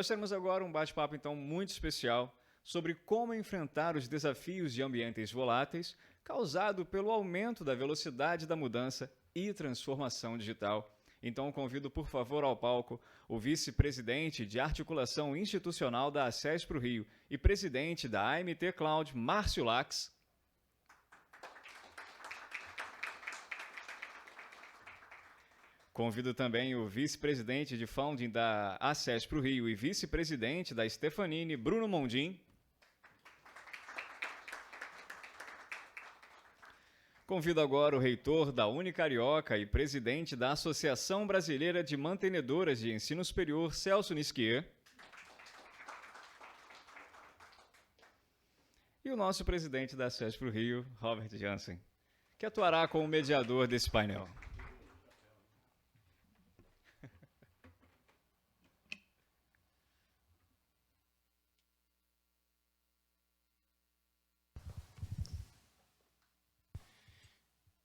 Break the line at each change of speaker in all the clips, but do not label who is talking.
Nós teremos agora um bate-papo, então, muito especial sobre como enfrentar os desafios de ambientes voláteis causado pelo aumento da velocidade da mudança e transformação digital. Então, convido, por favor, ao palco o vice-presidente de articulação institucional da ACESPRO Rio e presidente da AMT Cloud, Márcio Lax. Convido também o vice-presidente de founding da ACESPRO Rio e vice-presidente da Stefanini, Bruno Mondim. Convido agora o reitor da Unicarioca e presidente da Associação Brasileira de Mantenedoras de Ensino Superior, Celso Nisquier. E o nosso presidente da ACESPRO Rio, Robert Jansen, que atuará como mediador desse painel.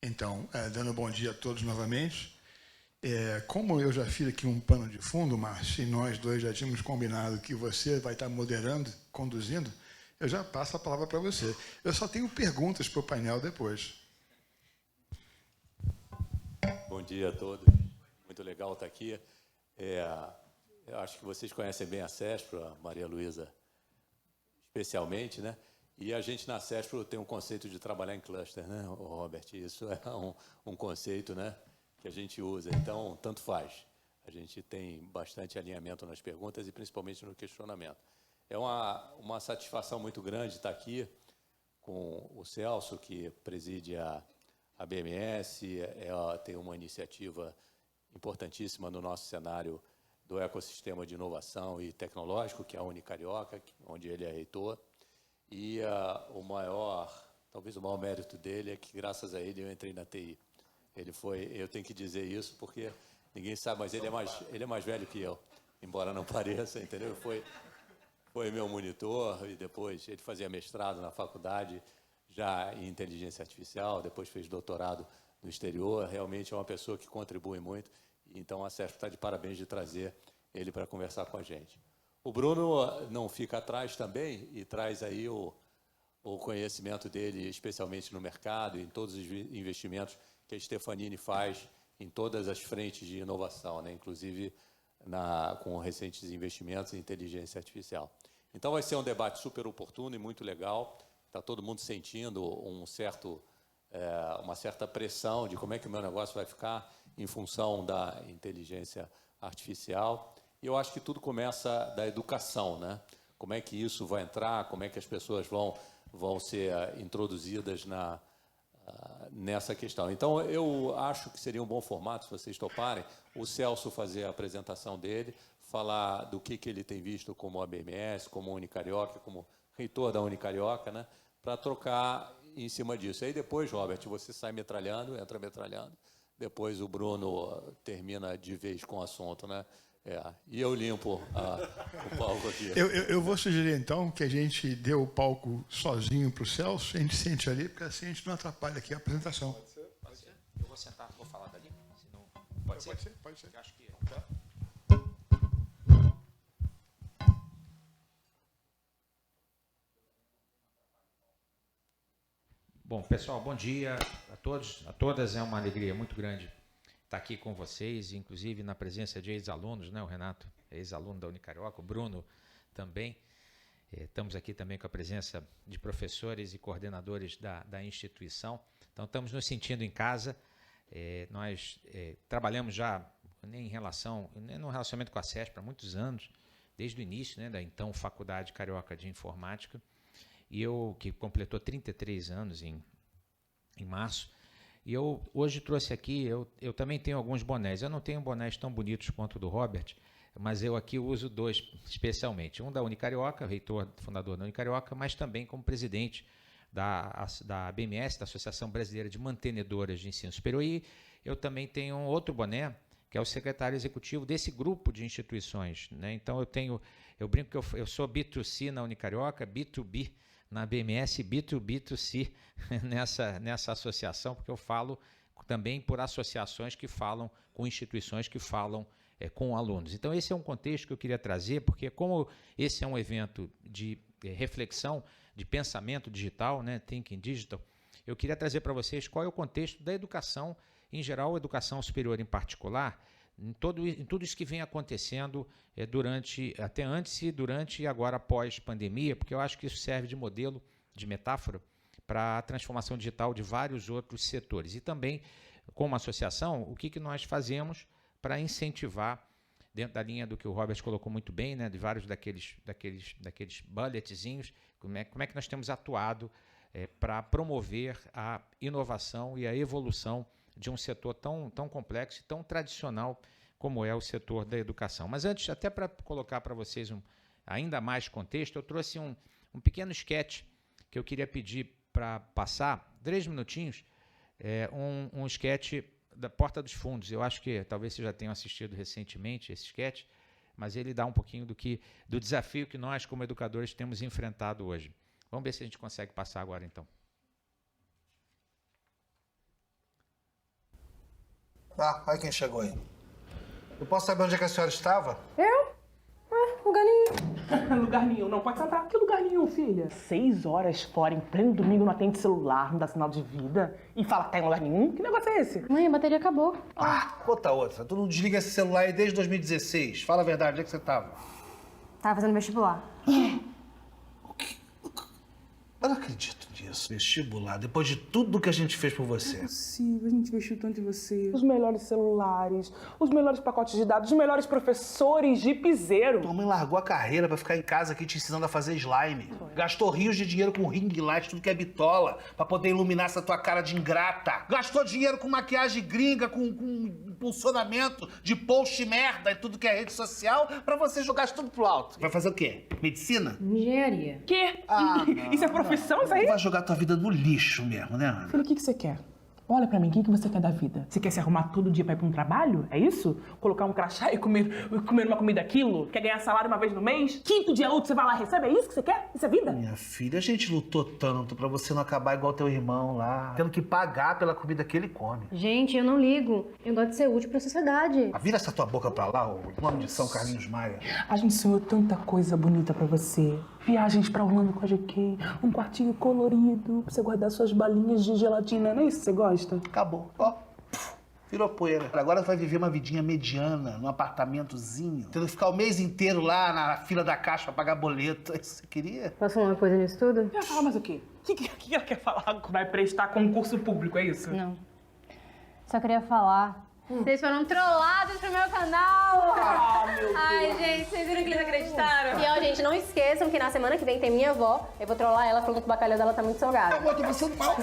Então, dando bom dia a todos novamente. Como eu já fiz aqui um pano de fundo, Márcio, e nós dois já tínhamos combinado que você vai estar moderando, conduzindo, eu já passo a palavra para você. Eu só tenho perguntas para o painel depois.
Bom dia a todos. Muito legal estar aqui. Eu acho que vocês conhecem bem a CESPRO, a Maria Luísa especialmente, né? E a gente na CESPRO tem um conceito de trabalhar em cluster, né, Robert? Isso é um conceito, né, que a gente usa. Então, tanto faz. A gente tem bastante alinhamento nas perguntas e principalmente no questionamento. É uma satisfação muito grande estar aqui com o Celso, que preside a BMS, tem uma iniciativa importantíssima no nosso cenário do ecossistema de inovação e tecnológico, que é a Unicarioca, onde ele é reitor. E talvez o maior mérito dele é que, graças a ele, eu entrei na TI. Eu tenho que dizer isso porque ninguém sabe, mas ele é mais velho que eu, embora não pareça, entendeu? Foi meu monitor e depois ele fazia mestrado na faculdade, já em inteligência artificial, depois fez doutorado no exterior. Realmente é uma pessoa que contribui muito. Então, a CESPRO está de parabéns de trazer ele para conversar com a gente. O Bruno não fica atrás também e traz aí o conhecimento dele, especialmente no mercado, em todos os investimentos que a Stefanini faz em todas as frentes de inovação, né? Inclusive com recentes investimentos em inteligência artificial. Então, vai ser um debate super oportuno e muito legal. Está todo mundo sentindo uma certa pressão de como é que o meu negócio vai ficar em função da inteligência artificial. E eu acho que tudo começa da educação, né? Como é que isso vai entrar, como é que as pessoas vão ser introduzidas nessa questão. Então, eu acho que seria um bom formato, se vocês toparem, o Celso fazer a apresentação dele, falar do que ele tem visto como a BMS, como a Unicarioca, como reitor da Unicarioca, né? Para trocar em cima disso. Aí depois, Robert, você sai metralhando, entra metralhando, depois o Bruno termina de vez com o assunto, né? E eu limpo o palco aqui.
Eu vou sugerir, então, que a gente dê o palco sozinho para o Celso, a gente sente ali, porque assim a gente não atrapalha aqui a apresentação.
Pode ser? Pode ser. Eu vou sentar, vou falar dali. Senão... Pode ser?
Pode ser.
Eu acho que...
Tá.
Bom, pessoal, bom dia a todos, a todas. É uma alegria muito grande estar aqui com vocês, inclusive na presença de ex-alunos, né? O Renato é ex-aluno da Unicarioca, o Bruno também. Estamos aqui também com a presença de professores e coordenadores da instituição. Então, estamos nos sentindo em casa. Nós trabalhamos já no relacionamento com a CESPRO há muitos anos, desde o início, né, da então Faculdade Carioca de Informática. E eu, que completou 33 anos em março, e eu hoje trouxe aqui, eu também tenho alguns bonés. Eu não tenho bonés tão bonitos quanto o do Robert, mas eu aqui uso dois especialmente. Um da Unicarioca, reitor, fundador da Unicarioca, mas também como presidente da BMS, da Associação Brasileira de Mantenedoras de Ensino Superior. E eu também tenho um outro boné, que é o secretário executivo desse grupo de instituições, né? Então, eu brinco que eu sou B2C na Unicarioca, B2B na BMS, B2B2C nessa associação, porque eu falo também por associações que falam com instituições que falam com alunos. Então, esse é um contexto que eu queria trazer, porque como esse é um evento de reflexão, de pensamento digital, né, Thinking Digital, eu queria trazer para vocês qual é o contexto da educação, em geral, a educação superior em particular, em tudo isso que vem acontecendo até antes e durante e agora pós-pandemia, porque eu acho que isso serve de modelo, de metáfora, para a transformação digital de vários outros setores. E também, como associação, o que nós fazemos para incentivar, dentro da linha do que o Robert colocou muito bem, né, de vários daqueles bulletzinhos, como é que nós temos atuado para promover a inovação e a evolução de um setor tão complexo e tão tradicional como é o setor da educação. Mas antes, até para colocar para vocês ainda mais contexto, eu trouxe um pequeno sketch que eu queria pedir para passar, 3 minutinhos, um sketch da Porta dos Fundos. Eu acho que talvez vocês já tenham assistido recentemente esse sketch, mas ele dá um pouquinho do desafio que nós, como educadores, temos enfrentado hoje. Vamos ver se a gente consegue passar agora, então.
Olha quem chegou aí. Eu posso saber onde é que a senhora estava?
Eu? Lugar nenhum.
Lugar nenhum, não pode sentar. Que lugar nenhum, filha? 6 horas fora, em pleno domingo, não atende celular, não dá sinal de vida. E fala que tá em lugar nenhum? Que negócio é esse?
Mãe, a bateria acabou.
Conta outra. Tu não desliga esse celular aí desde 2016. Fala a verdade, onde é que você estava?
Tava fazendo vestibular.
Eu não acredito nisso. Vestibular, depois de tudo que a gente fez por você.
Sim, a gente investiu tanto em você. Os melhores celulares, os melhores pacotes de dados, os melhores professores de piseiro.
Tua mãe largou a carreira pra ficar em casa aqui te ensinando a fazer slime. Gastou rios de dinheiro com ring light, tudo que é bitola, pra poder iluminar essa tua cara de ingrata. Gastou dinheiro com maquiagem gringa, com impulsionamento de post merda e tudo que é rede social, pra você jogar isso tudo pro alto. Vai fazer o quê? Medicina?
Engenharia.
Quê?
Não,
Isso é profissão, isso aí?
Tu vai jogar tua vida no lixo mesmo, né, Ana?
Filho, o que você quer? Olha pra mim, o que você quer da vida? Você quer se arrumar todo dia pra ir pra um trabalho? É isso? Colocar um crachá e comer uma comida aquilo? Quer ganhar salário uma vez no mês? Quinto dia útil você vai lá e recebe? É isso que você quer? Isso é vida?
Minha filha, a gente lutou tanto pra você não acabar igual teu irmão lá, tendo que pagar pela comida que ele come.
Gente, eu não ligo. Eu gosto de ser útil pra sociedade.
Vira essa tua boca pra lá, o nome de São Carlinhos Maia.
A gente sonhou tanta coisa bonita pra você. Viagens pra Orlando com a GK, um quartinho colorido pra você guardar suas balinhas de gelatina. Não é isso que você gosta?
Acabou. Ó, virou poeira. Agora vai viver uma vidinha mediana, num apartamentozinho, tendo que ficar o mês inteiro lá na fila da caixa pra pagar boleto. É isso que você queria?
Posso falar uma coisa nisso tudo?
Quer falar mais o quê? O que ela quer falar? Vai prestar concurso público, é isso?
Não. Só queria falar. Vocês foram trollados pro meu canal!
Meu Deus!
Ai, gente, vocês viram que eles acreditaram? E, ó, gente, não esqueçam que na semana que vem tem minha avó. Eu vou trollar ela falando que o bacalhau dela tá muito salgado.
Eu tô passando mal.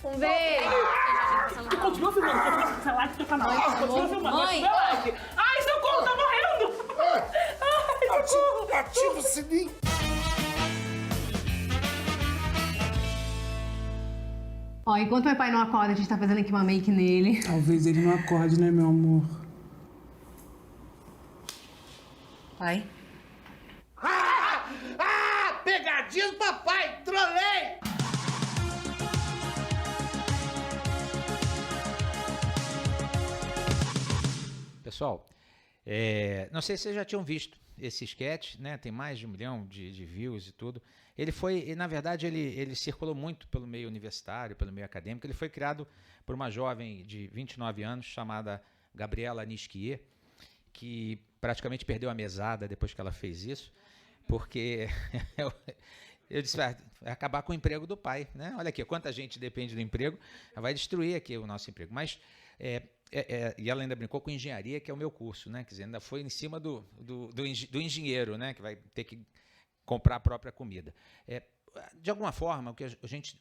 Um beijo!
Tu continua filmando, continua seu like no teu canal. Continua filmando,
mãe.
seu like. Ai, socorro, tá morrendo! Ai, socorro!
Ativa o sininho.
Ó, enquanto meu pai não acorda, a gente tá fazendo aqui uma make nele.
Talvez ele não acorde, né, meu amor?
Pai?
Pegadinha do papai! Trolei!
Pessoal, não sei se vocês já tinham visto esse sketch, né? Tem mais de 1 milhão de views e tudo. Na verdade, ele circulou muito pelo meio universitário, pelo meio acadêmico. Ele foi criado por uma jovem de 29 anos chamada Gabriela Nisquier, que praticamente perdeu a mesada depois que ela fez isso, porque eu disse, vai acabar com o emprego do pai, né? Olha aqui, quanta gente depende do emprego, vai destruir aqui o nosso emprego. Mas e ela ainda brincou com engenharia, que é o meu curso, né? Quer dizer, ainda foi em cima do engenheiro, né? Que vai ter que comprar a própria comida. De alguma forma,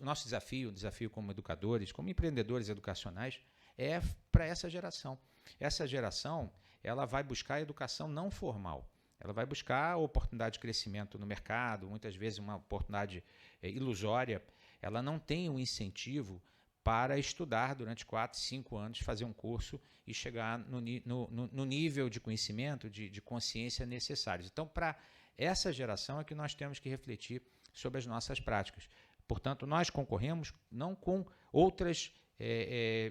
o nosso desafio como educadores, como empreendedores educacionais, é para essa geração. Essa geração, ela vai buscar a educação não formal. Ela vai buscar a oportunidade de crescimento no mercado, muitas vezes uma oportunidade ilusória. Ela não tem um incentivo para estudar durante 4, 5 anos, fazer um curso e chegar no nível de conhecimento, de consciência necessários. Então, para essa geração é que nós temos que refletir sobre as nossas práticas. Portanto, nós concorremos não com outras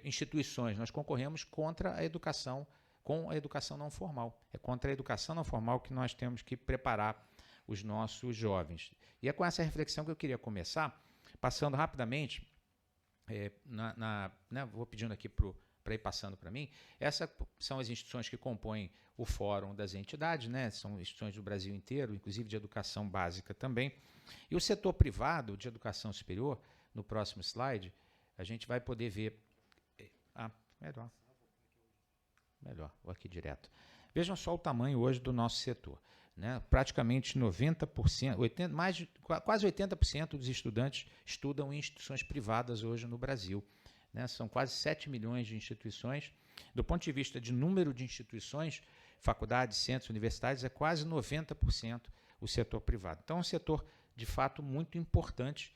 instituições, nós concorremos contra a educação com a educação não formal. É contra a educação não formal que nós temos que preparar os nossos jovens. E é com essa reflexão que eu queria começar, passando rapidamente, vou pedindo aqui para ir passando para mim, essas são as instituições que compõem o Fórum das Entidades, né? São instituições do Brasil inteiro, inclusive de educação básica também. E o setor privado de educação superior, no próximo slide, a gente vai poder ver... Melhor, vou aqui direto. Vejam só o tamanho hoje do nosso setor. Né? Praticamente 90%, quase 80% dos estudantes estudam em instituições privadas hoje no Brasil. Né? São quase 7 milhões de instituições. Do ponto de vista de número de instituições, faculdades, centros universitários, é quase 90% o setor privado. Então, é um setor, de fato, muito importante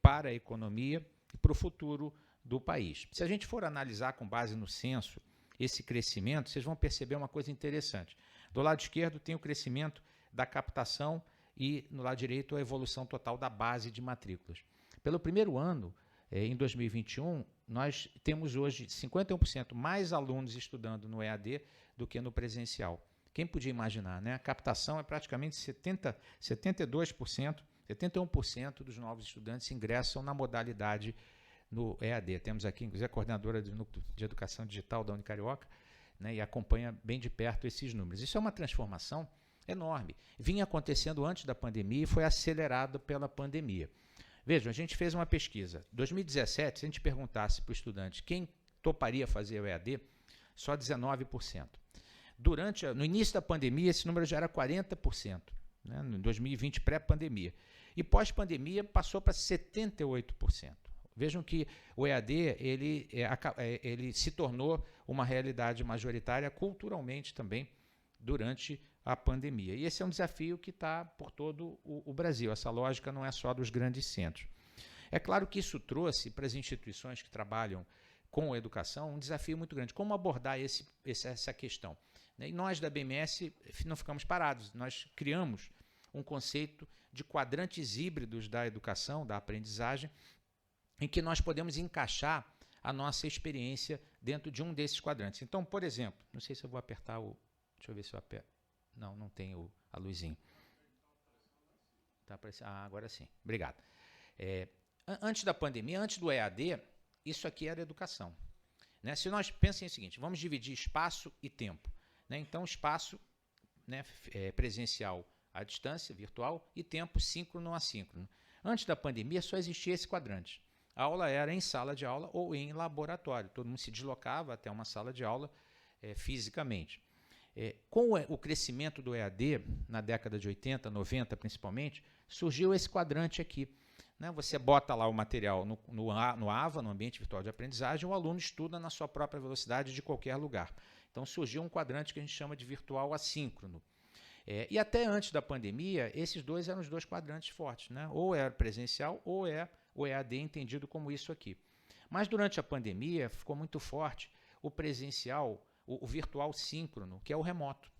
para a economia e para o futuro do país. Se a gente for analisar com base no censo esse crescimento, vocês vão perceber uma coisa interessante. Do lado esquerdo tem o crescimento da captação e, no lado direito, a evolução total da base de matrículas. Pelo primeiro ano, em 2021, nós temos hoje 51% mais alunos estudando no EAD do que no presencial. Quem podia imaginar, né? A captação é praticamente 72%, 71% dos novos estudantes ingressam na modalidade no EAD. Temos aqui, inclusive, a coordenadora do Núcleo de Educação Digital da Unicarioca, né, e acompanha bem de perto esses números. Isso é uma transformação enorme. Vinha acontecendo antes da pandemia e foi acelerado pela pandemia. Vejam, a gente fez uma pesquisa. Em 2017, se a gente perguntasse para o estudante quem toparia fazer o EAD, só 19%. No início da pandemia, esse número já era 40%, né, em 2020, pré-pandemia. E pós-pandemia, passou para 78%. Vejam que o EAD ele se tornou uma realidade majoritária culturalmente também durante a pandemia. E esse é um desafio que está por todo o Brasil. Essa lógica não é só dos grandes centros. É claro que isso trouxe para as instituições que trabalham com a educação um desafio muito grande. Como abordar essa questão? E nós da BMS não ficamos parados. Nós criamos um conceito de quadrantes híbridos da educação, da aprendizagem, em que nós podemos encaixar a nossa experiência dentro de um desses quadrantes. Então, por exemplo, não sei se eu vou apertar o... Deixa eu ver se eu aperto. Não tem a luzinha. Tá aparecendo. Agora sim. Obrigado. Antes da pandemia, antes do EAD, isso aqui era educação. Né? Se nós pensem o seguinte, vamos dividir espaço e tempo. Né? Então, espaço, né, presencial à distância, virtual, e tempo síncrono assíncrono. Antes da pandemia, só existia esse quadrante. A aula era em sala de aula ou em laboratório. Todo mundo se deslocava até uma sala de aula fisicamente. Com o crescimento do EAD, na década de 80, 90 principalmente, surgiu esse quadrante aqui. Né? Você bota lá o material no AVA, no ambiente virtual de aprendizagem, o aluno estuda na sua própria velocidade de qualquer lugar. Então surgiu um quadrante que a gente chama de virtual assíncrono. E até antes da pandemia, esses dois eram os dois quadrantes fortes, né? Ou era presencial ou é o EAD entendido como isso aqui. Mas durante a pandemia ficou muito forte o presencial, o virtual síncrono, que é o remoto.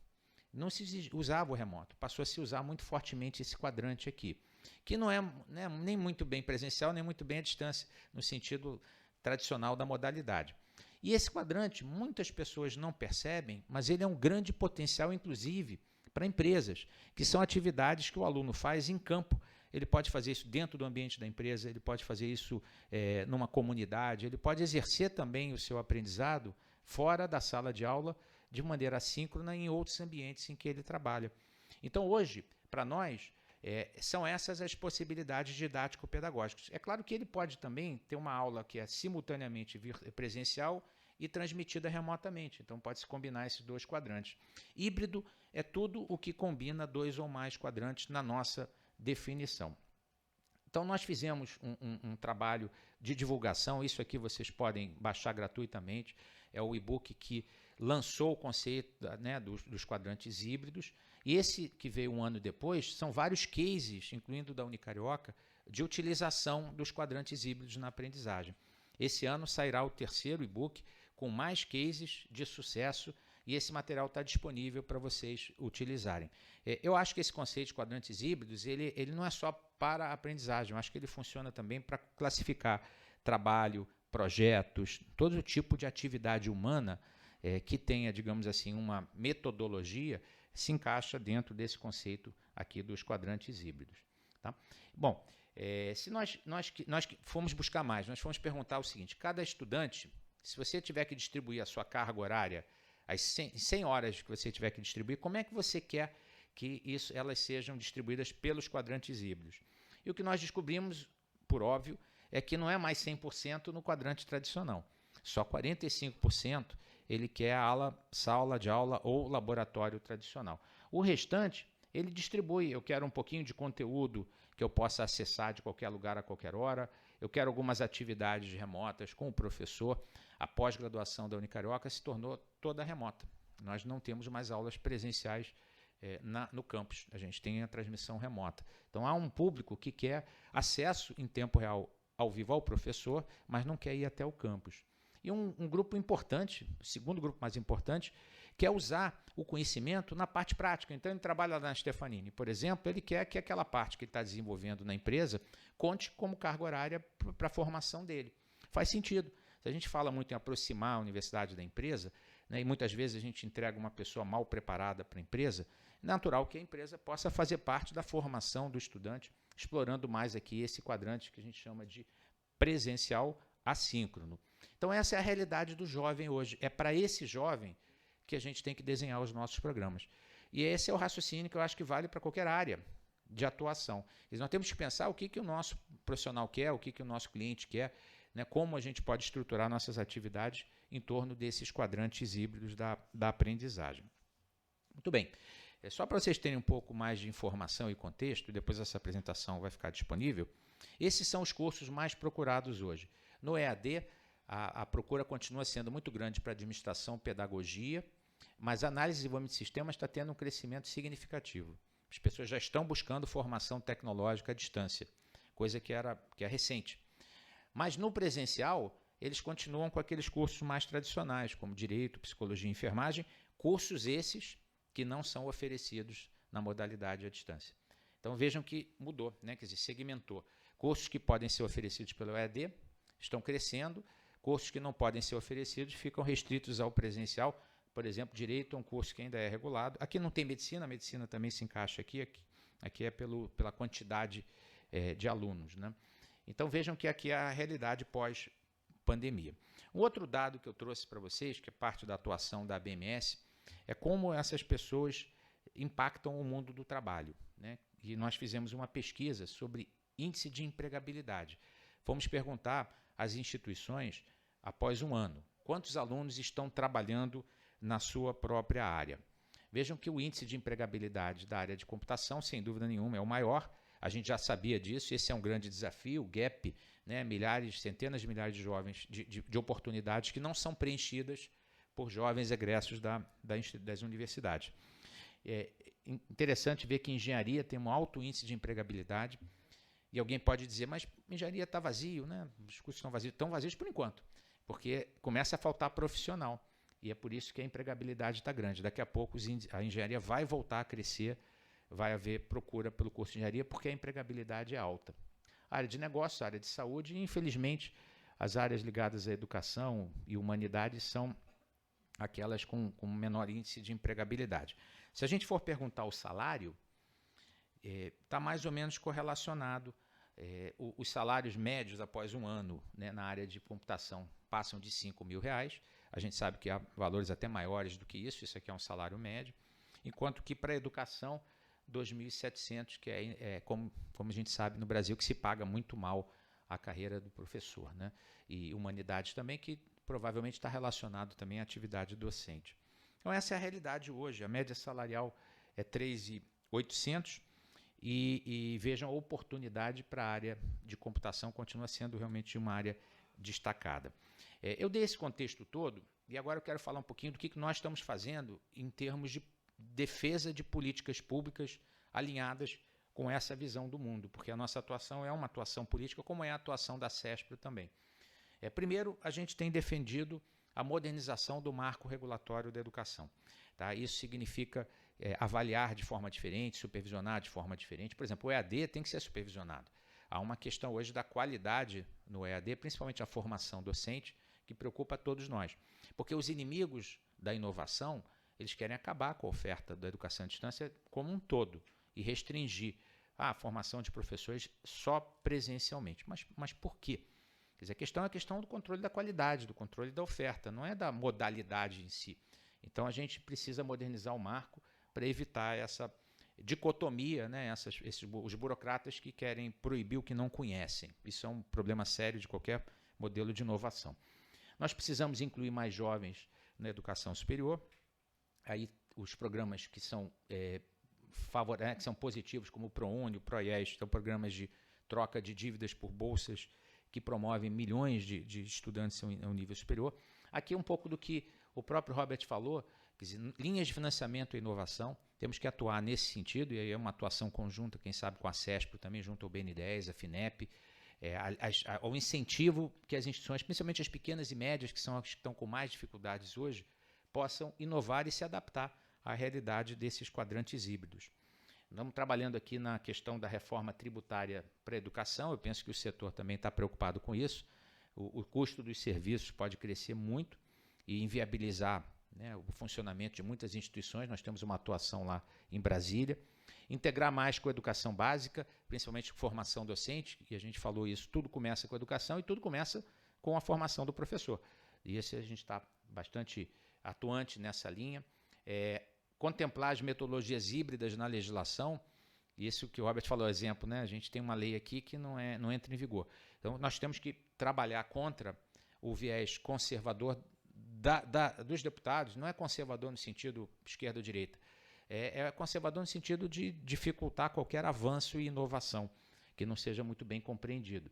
Não se usava o remoto, passou a se usar muito fortemente esse quadrante aqui, que não é, né, nem muito bem presencial, nem muito bem à distância, no sentido tradicional da modalidade. E esse quadrante, muitas pessoas não percebem, mas ele é um grande potencial, inclusive, para empresas, que são atividades que o aluno faz em campo. Ele pode fazer isso dentro do ambiente da empresa, ele pode fazer isso numa comunidade, ele pode exercer também o seu aprendizado fora da sala de aula, de maneira assíncrona, em outros ambientes em que ele trabalha. Então, hoje, para nós, são essas as possibilidades didático-pedagógicas. É claro que ele pode também ter uma aula que é simultaneamente presencial e transmitida remotamente. Então, pode-se combinar esses dois quadrantes. Híbrido é tudo o que combina dois ou mais quadrantes na nossa definição. Então, nós fizemos um trabalho de divulgação. Isso aqui vocês podem baixar gratuitamente. É o e-book que lançou o conceito, né, dos quadrantes híbridos. E esse que veio um ano depois, são vários cases, incluindo da Unicarioca, de utilização dos quadrantes híbridos na aprendizagem. Esse ano sairá o terceiro e-book com mais cases de sucesso, e esse material está disponível para vocês utilizarem. Eu acho que esse conceito de quadrantes híbridos, ele não é só para a aprendizagem, eu acho que ele funciona também para classificar trabalho, projetos, todo tipo de atividade humana que tenha, digamos assim, uma metodologia, se encaixa dentro desse conceito aqui dos quadrantes híbridos. Tá? Bom, se nós fomos buscar mais, nós fomos perguntar o seguinte: cada estudante, se você tiver que distribuir a sua carga horária, as 100 horas que você tiver que distribuir, como é que você quer que elas sejam distribuídas pelos quadrantes híbridos? E o que nós descobrimos, por óbvio, é que não é mais 100% no quadrante tradicional. Só 45% ele quer sala de aula ou laboratório tradicional. O restante, ele distribui. Eu quero um pouquinho de conteúdo que eu possa acessar de qualquer lugar a qualquer hora. Eu quero algumas atividades remotas com o professor. A pós-graduação da Unicarioca se tornou toda remota. Nós não temos mais aulas presenciais no campus. A gente tem a transmissão remota. Então, há um público que quer acesso em tempo real ao vivo ao professor, mas não quer ir até o campus. E um grupo importante, o segundo grupo mais importante, quer usar o conhecimento na parte prática. Então, ele trabalha lá na Stefanini, por exemplo, ele quer que aquela parte que ele está desenvolvendo na empresa conte como carga horária para a formação dele. Faz sentido. Se a gente fala muito em aproximar a universidade da empresa, né, e muitas vezes a gente entrega uma pessoa mal preparada para a empresa, é natural que a empresa possa fazer parte da formação do estudante, explorando mais aqui esse quadrante que a gente chama de presencial assíncrono. Então, essa é a realidade do jovem hoje. É para esse jovem que a gente tem que desenhar os nossos programas. E esse é o raciocínio que eu acho que vale para qualquer área de atuação. E nós temos que pensar o que o nosso profissional quer, o que o nosso cliente quer, né, como a gente pode estruturar nossas atividades em torno desses quadrantes híbridos da aprendizagem. Muito bem. Só para vocês terem um pouco mais de informação e contexto, depois essa apresentação vai ficar disponível, esses são os cursos mais procurados hoje. No EAD, a procura continua sendo muito grande para administração, pedagogia, mas a análise e desenvolvimento de sistemas está tendo um crescimento significativo. As pessoas já estão buscando formação tecnológica à distância, coisa que é recente. Mas no presencial, eles continuam com aqueles cursos mais tradicionais, como Direito, Psicologia e Enfermagem, cursos esses que não são oferecidos na modalidade à distância. Então vejam que mudou, né? Quer dizer, segmentou. Cursos que podem ser oferecidos pelo EAD estão crescendo, cursos que não podem ser oferecidos ficam restritos ao presencial. Por exemplo, Direito é um curso que ainda é regulado. Aqui não tem Medicina, a Medicina também se encaixa aqui é pela quantidade de alunos, né? Então vejam que aqui é a realidade pós-pandemia. Um outro dado que eu trouxe para vocês, que é parte da atuação da BMS, é como essas pessoas impactam o mundo do trabalho, né? E nós fizemos uma pesquisa sobre índice de empregabilidade. Fomos perguntar às instituições, após um ano, quantos alunos estão trabalhando na sua própria área. Vejam que o índice de empregabilidade da área de computação, sem dúvida nenhuma, é o maior. A gente já sabia disso, esse é um grande desafio, o gap, né? Centenas de milhares de jovens, de oportunidades que não são preenchidas por jovens egressos das universidades. É interessante ver que engenharia tem um alto índice de empregabilidade, e alguém pode dizer, mas engenharia está vazio, né? Os cursos estão vazios por enquanto, porque começa a faltar profissional, e é por isso que a empregabilidade está grande. Daqui a pouco a engenharia vai voltar a crescer, vai haver procura pelo curso de engenharia, porque a empregabilidade é alta. A área de negócio, a área de saúde, e infelizmente as áreas ligadas à educação e humanidade são aquelas com menor índice de empregabilidade. Se a gente for perguntar o salário, está mais ou menos correlacionado. Os salários médios após um ano, né, na área de computação passam de R$5.000. A gente sabe que há valores até maiores do que isso aqui é um salário médio, enquanto que para a educação, 2.700, que como a gente sabe no Brasil, que se paga muito mal a carreira do professor, né? E humanidades também, que provavelmente está relacionado também à atividade docente. Então essa é a realidade hoje. A média salarial é 3.800 e vejam, a oportunidade para a área de computação continua sendo realmente uma área destacada. Eu dei esse contexto todo e agora eu quero falar um pouquinho do que nós estamos fazendo em termos de defesa de políticas públicas alinhadas com essa visão do mundo, porque a nossa atuação é uma atuação política, como é a atuação da CESPRO também. Primeiro, a gente tem defendido a modernização do marco regulatório da educação. Tá? Isso significa avaliar de forma diferente, supervisionar de forma diferente. Por exemplo, o EAD tem que ser supervisionado. Há uma questão hoje da qualidade no EAD, principalmente a formação docente, que preocupa a todos nós. Porque os inimigos da inovação, eles querem acabar com a oferta da educação à distância como um todo e restringir a formação de professores só presencialmente. Mas por quê? Quer dizer, a questão é a questão do controle da qualidade, do controle da oferta, não é da modalidade em si. Então, a gente precisa modernizar o marco para evitar essa dicotomia, né? Os burocratas que querem proibir o que não conhecem. Isso é um problema sério de qualquer modelo de inovação. Nós precisamos incluir mais jovens na educação superior. Aí, os programas que são, que são positivos, como o ProUni, o ProIES, são programas de troca de dívidas por bolsas que promovem milhões de estudantes ao nível superior. Aqui é um pouco do que o próprio Robert falou, quer dizer, linhas de financiamento e inovação, temos que atuar nesse sentido, e aí é uma atuação conjunta, quem sabe com a CESPRO também, junto ao BN10, a FINEP, ao incentivo que as instituições, principalmente as pequenas e médias, que são as que estão com mais dificuldades hoje, possam inovar e se adaptar à realidade desses quadrantes híbridos. Estamos trabalhando aqui na questão da reforma tributária para a educação, eu penso que o setor também está preocupado com isso. O custo dos serviços pode crescer muito e inviabilizar, né, o funcionamento de muitas instituições. Nós temos uma atuação lá em Brasília. Integrar mais com a educação básica, principalmente com formação docente, e a gente falou isso, tudo começa com a educação e tudo começa com a formação do professor. E esse a gente está bastante atuante nessa linha. Contemplar as metodologias híbridas na legislação, isso que o Robert falou, exemplo, né? A gente tem uma lei aqui que não entra em vigor. Então, nós temos que trabalhar contra o viés conservador dos deputados. Não é conservador no sentido esquerda ou direita, é conservador no sentido de dificultar qualquer avanço e inovação que não seja muito bem compreendido.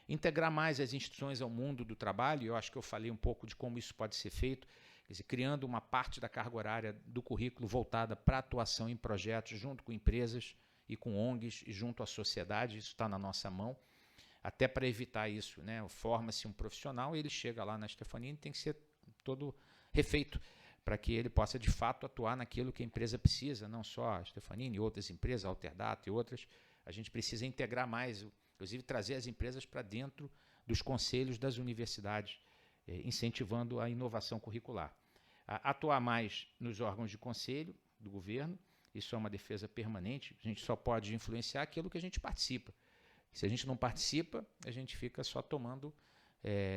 Integrar mais as instituições ao mundo do trabalho, eu acho que eu falei um pouco de como isso pode ser feito, quer dizer, criando uma parte da carga horária do currículo voltada para atuação em projetos junto com empresas e com ONGs e junto à sociedade. Isso está na nossa mão, até para evitar isso, né? Forma-se um profissional e ele chega lá na Stefanini, tem que ser todo refeito para que ele possa de fato atuar naquilo que a empresa precisa, não só a Stefanini, outras empresas, a Alterdata e outras. A gente precisa integrar mais, inclusive trazer as empresas para dentro dos conselhos das universidades, incentivando a inovação curricular. Atuar mais nos órgãos de conselho do governo, isso é uma defesa permanente, a gente só pode influenciar aquilo que a gente participa. Se a gente não participa, a gente fica só tomando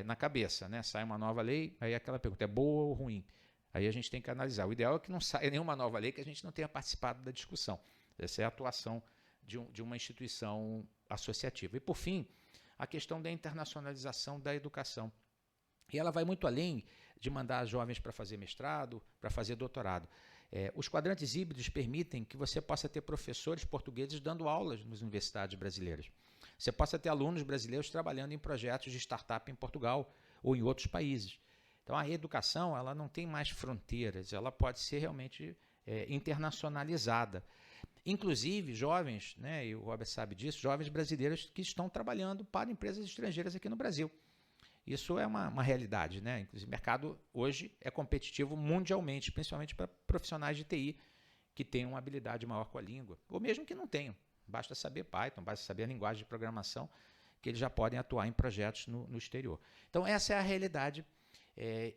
na cabeça, né? Sai uma nova lei, aí aquela pergunta, é boa ou ruim? Aí a gente tem que analisar. O ideal é que não saia nenhuma nova lei que a gente não tenha participado da discussão. Essa é a atuação de uma instituição associativa. E, por fim, a questão da internacionalização da educação. E ela vai muito além de mandar jovens para fazer mestrado, para fazer doutorado. Os quadrantes híbridos permitem que você possa ter professores portugueses dando aulas nas universidades brasileiras. Você possa ter alunos brasileiros trabalhando em projetos de startup em Portugal ou em outros países. Então, a educação ela não tem mais fronteiras, ela pode ser realmente internacionalizada. Inclusive, jovens, né, e o Robert sabe disso, jovens brasileiros que estão trabalhando para empresas estrangeiras aqui no Brasil. Isso é uma realidade, né? Inclusive, o mercado hoje é competitivo mundialmente, principalmente para profissionais de TI que tenham uma habilidade maior com a língua, ou mesmo que não tenham. Basta saber Python, basta saber a linguagem de programação, que eles já podem atuar em projetos no exterior. Então, essa é a realidade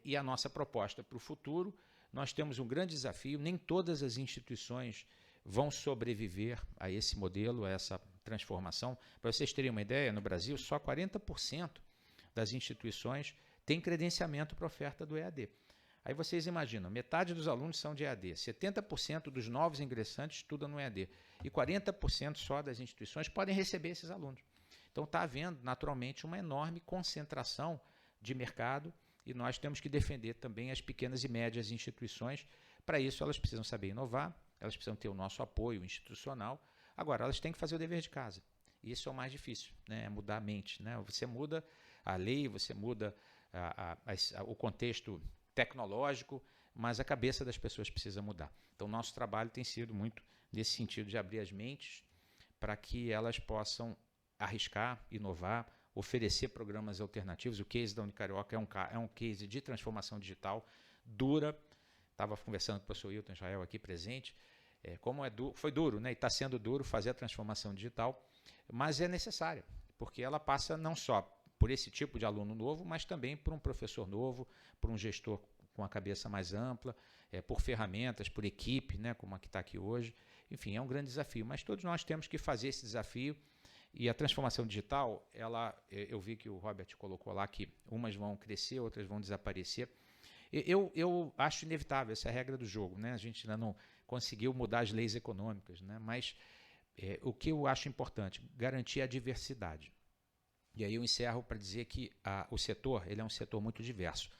e a nossa proposta para o futuro. Nós temos um grande desafio, nem todas as instituições vão sobreviver a esse modelo, a essa transformação. Para vocês terem uma ideia, no Brasil, só 40% das instituições têm credenciamento para a oferta do EAD. Aí vocês imaginam, metade dos alunos são de EAD, 70% dos novos ingressantes estudam no EAD e 40% só das instituições podem receber esses alunos. Então está havendo, naturalmente, uma enorme concentração de mercado e nós temos que defender também as pequenas e médias instituições. Para isso, elas precisam saber inovar, elas precisam ter o nosso apoio institucional. Agora, elas têm que fazer o dever de casa. E isso é o mais difícil, né? É mudar a mente, né? Você muda a lei, você muda o contexto tecnológico, mas a cabeça das pessoas precisa mudar. Então, nosso trabalho tem sido muito nesse sentido de abrir as mentes para que elas possam arriscar, inovar, oferecer programas alternativos. O case da Unicarioca é um case de transformação digital dura. Estava conversando com o professor Hilton Israel aqui presente. Foi duro, né? E está sendo duro fazer a transformação digital, mas é necessária, porque ela passa não só por esse tipo de aluno novo, mas também por um professor novo, por um gestor com a cabeça mais ampla, por ferramentas, por equipe, né, como a que está aqui hoje. Enfim, é um grande desafio, mas todos nós temos que fazer esse desafio. E a transformação digital, eu vi que o Robert colocou lá que umas vão crescer, outras vão desaparecer. Eu acho inevitável, essa é a regra do jogo, né? A gente ainda não conseguiu mudar as leis econômicas, né? Mas o que eu acho importante, garantir a diversidade. E aí eu encerro para dizer que o setor ele é um setor muito diverso.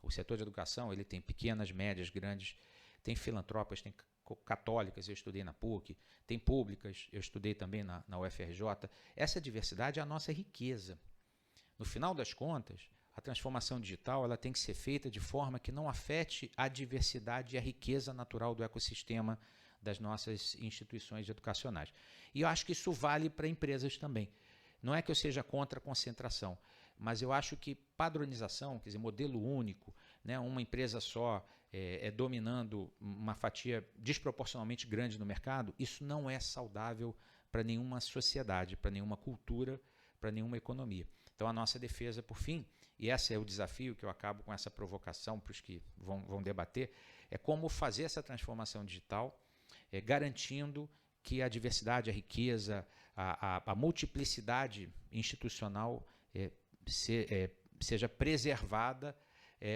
O setor de educação ele tem pequenas, médias, grandes, tem filantropas, tem católicas, eu estudei na PUC, tem públicas, eu estudei também na UFRJ. Essa diversidade é a nossa riqueza. No final das contas, a transformação digital ela tem que ser feita de forma que não afete a diversidade e a riqueza natural do ecossistema das nossas instituições educacionais. E eu acho que isso vale para empresas também. Não é que eu seja contra a concentração, mas eu acho que padronização, quer dizer, modelo único, né, uma empresa só dominando uma fatia desproporcionalmente grande no mercado, isso não é saudável para nenhuma sociedade, para nenhuma cultura, para nenhuma economia. Então, a nossa defesa, por fim, e esse é o desafio que eu acabo com essa provocação para os que vão debater, é como fazer essa transformação digital, garantindo que a diversidade, a riqueza, a multiplicidade institucional seja preservada,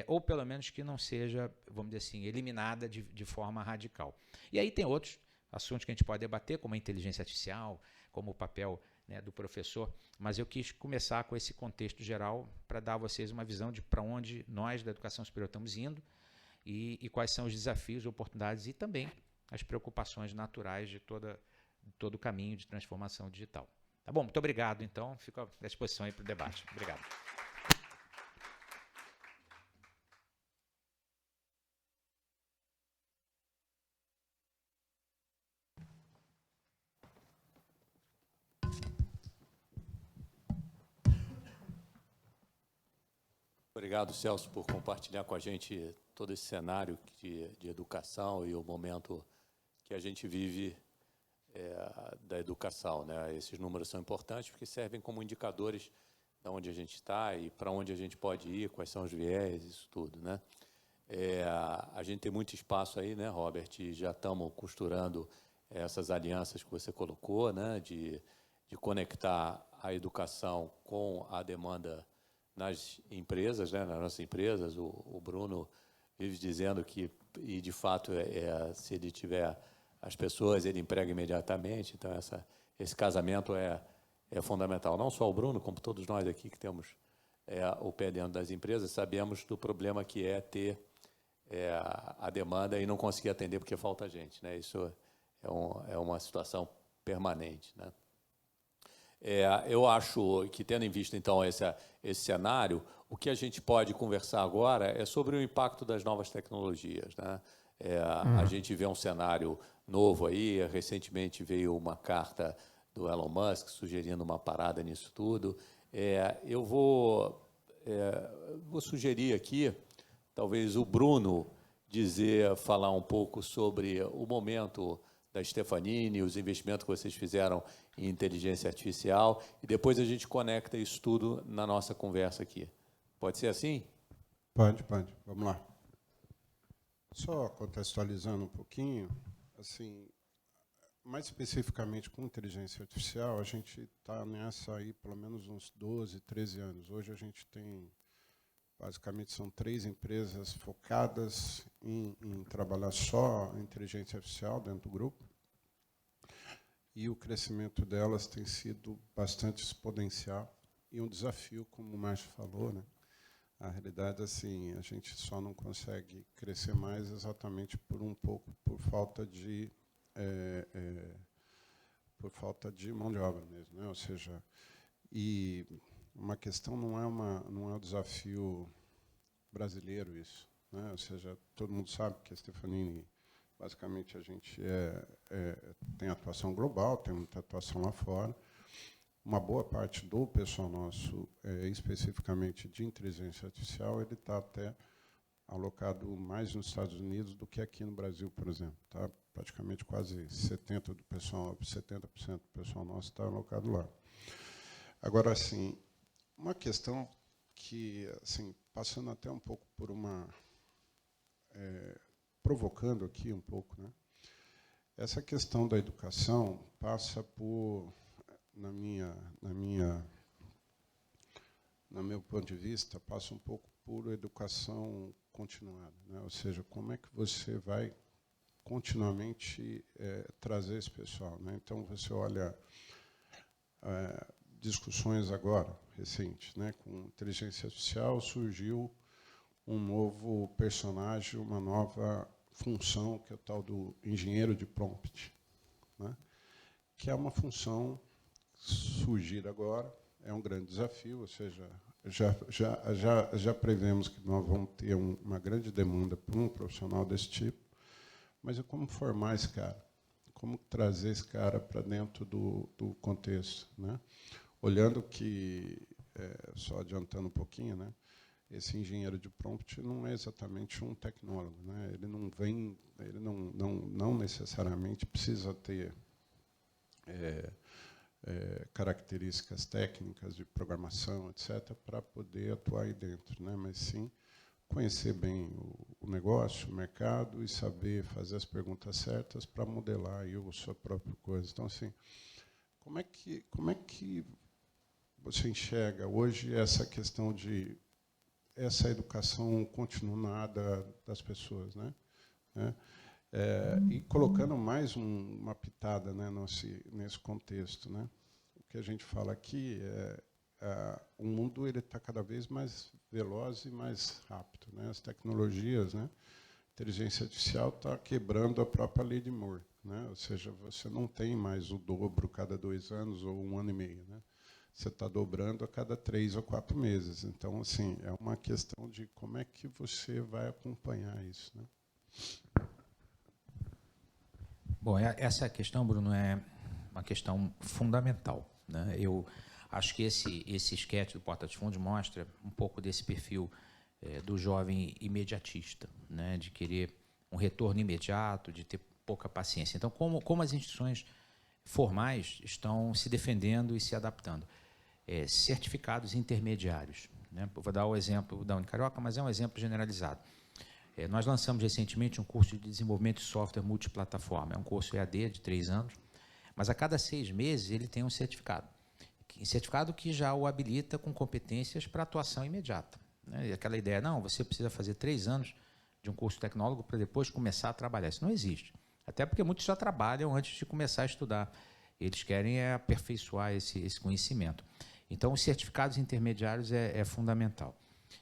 ou pelo menos que não seja, vamos dizer assim, eliminada de forma radical. E aí tem outros assuntos que a gente pode debater, como a inteligência artificial, como o papel, né, do professor, mas eu quis começar com esse contexto geral para dar a vocês uma visão de para onde nós da educação superior estamos indo e quais são os desafios, oportunidades e também as preocupações naturais de todo o caminho de transformação digital. Tá bom? Muito obrigado, então. Fico à disposição aí para o debate. Obrigado.
Obrigado, Celso, por compartilhar com a gente todo esse cenário de educação e o momento que a gente vive da educação, né? Esses números são importantes porque servem como indicadores de onde a gente está e para onde a gente pode ir, quais são os viés, isso tudo, né? A gente tem muito espaço aí, né, Robert? E já estamos costurando essas alianças que você colocou, né, de conectar a educação com a demanda nas empresas, né, nas nossas empresas. O Bruno vive dizendo que, e de fato, se ele tiver as pessoas, ele emprega imediatamente. Então, esse casamento é fundamental. Não só o Bruno, como todos nós aqui que temos o pé dentro das empresas, sabemos do problema que é ter a demanda e não conseguir atender porque falta gente, né? Isso é uma situação permanente, né? Eu acho que, tendo em vista, então, esse cenário, o que a gente pode conversar agora é sobre o impacto das novas tecnologias, né? A gente vê um cenário novo aí. Recentemente veio uma carta do Elon Musk sugerindo uma parada nisso tudo. Eu vou sugerir aqui, talvez, o Bruno falar um pouco sobre o momento da Stefanini, os investimentos que vocês fizeram em inteligência artificial, e depois a gente conecta isso tudo na nossa conversa aqui. Pode ser assim?
Pode. Vamos lá. Só contextualizando um pouquinho, assim, mais especificamente com inteligência artificial, a gente está nessa aí pelo menos uns 12, 13 anos. Hoje a gente tem, basicamente, são 3 empresas focadas em trabalhar só inteligência artificial dentro do grupo. E o crescimento delas tem sido bastante exponencial e um desafio, como o Márcio falou, né? A realidade, assim, a gente só não consegue crescer mais exatamente por falta de mão de obra mesmo, né? Ou seja, e uma questão não é um desafio brasileiro isso, né? Ou seja, todo mundo sabe que a Stefanini, basicamente, a gente tem atuação global, tem muita atuação lá fora. Uma boa parte do pessoal nosso, especificamente de inteligência artificial, ele está até alocado mais nos Estados Unidos do que aqui no Brasil, por exemplo. Tá? Praticamente quase 70% do pessoal nosso está alocado lá. Agora, assim, Uma questão que, assim, passando até um pouco por uma... provocando aqui um pouco, né? Essa questão da educação passa por, no meu ponto de vista, passa um pouco por educação continuada, né? Ou seja, como é que você vai continuamente trazer esse pessoal, né? Então, você olha discussões agora, recentes, né? Com inteligência artificial surgiu um novo personagem, uma nova função, que é o tal do engenheiro de prompt, né? Que é uma função surgida agora, é um grande desafio, ou seja, já prevemos que nós vamos ter uma grande demanda por um profissional desse tipo, mas é como formar esse cara, como trazer esse cara para dentro do contexto, né? Olhando que, só adiantando um pouquinho, né? Esse engenheiro de prompt não é exatamente um tecnólogo, né? Ele não necessariamente precisa ter características técnicas de programação, etc., para poder atuar aí dentro, né? Mas sim conhecer bem o negócio, o mercado e saber fazer as perguntas certas para modelar aí a sua própria coisa. Então, assim, como é que você enxerga hoje essa questão de essa educação continuada das pessoas, né? E colocando mais uma pitada, né, nesse contexto, né? O que a gente fala aqui o mundo ele está cada vez mais veloz e mais rápido, né? As tecnologias, né? A inteligência artificial está quebrando a própria lei de Moore, né? Ou seja, você não tem mais o dobro cada 2 anos ou 1 ano e meio, né? Você está dobrando a cada 3 ou 4 meses. Então, assim, é uma questão de como é que você vai acompanhar isso, né?
Bom, essa questão, Bruno, é uma questão fundamental, né? Eu acho que esse esquete do Porta dos Fundos mostra um pouco desse perfil do jovem imediatista, né? De querer um retorno imediato, de ter pouca paciência. Então, como as instituições formais estão se defendendo e se adaptando? Certificados intermediários, né? Vou dar o exemplo da Unicarioca, mas é um exemplo generalizado. Nós lançamos recentemente um curso de desenvolvimento de software multiplataforma. É um curso EAD de 3 anos, mas a cada 6 meses ele tem um certificado. Certificado que já o habilita com competências para atuação imediata, né? E aquela ideia, não, você precisa fazer 3 anos de um curso tecnólogo para depois começar a trabalhar. Isso não existe. Até porque muitos já trabalham antes de começar a estudar. Eles querem aperfeiçoar esse conhecimento. Então, os certificados intermediários é fundamental.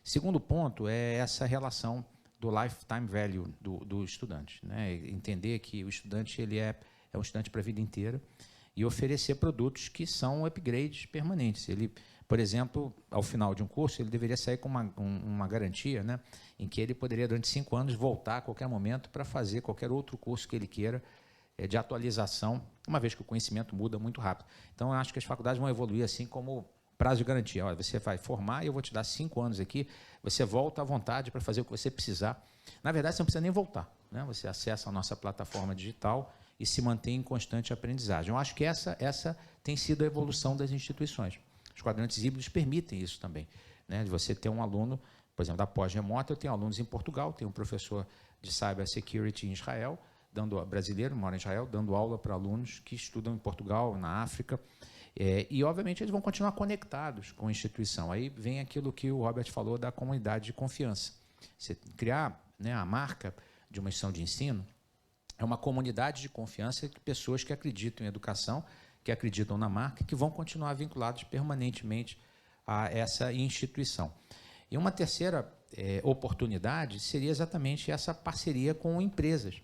Segundo ponto é essa relação do lifetime value do estudante, né? Entender que o estudante ele é um estudante para a vida inteira e oferecer produtos que são upgrades permanentes. Ele, por exemplo, ao final de um curso, ele deveria sair com uma garantia, né? Em que ele poderia, durante 5 anos, voltar a qualquer momento para fazer qualquer outro curso que ele queira, de atualização, uma vez que o conhecimento muda muito rápido. Então, eu acho que as faculdades vão evoluir assim como prazo de garantia. Olha, você vai formar e eu vou te dar 5 anos aqui, você volta à vontade para fazer o que você precisar. Na verdade, você não precisa nem voltar, né? Você acessa a nossa plataforma digital e se mantém em constante aprendizagem. Eu acho que essa tem sido a evolução das instituições. Os quadrantes híbridos permitem isso também, né? De você ter um aluno, por exemplo, da pós-remota, eu tenho alunos em Portugal, tenho um professor de Cybersecurity em Israel, brasileiro, mora em Israel, dando aula para alunos que estudam em Portugal, na África. E, obviamente, eles vão continuar conectados com a instituição. Aí vem aquilo que o Robert falou da comunidade de confiança. Você criar, né, a marca de uma instituição de ensino é uma comunidade de confiança de pessoas que acreditam em educação, que acreditam na marca, que vão continuar vinculados permanentemente a essa instituição. E uma terceira oportunidade seria exatamente essa parceria com empresas,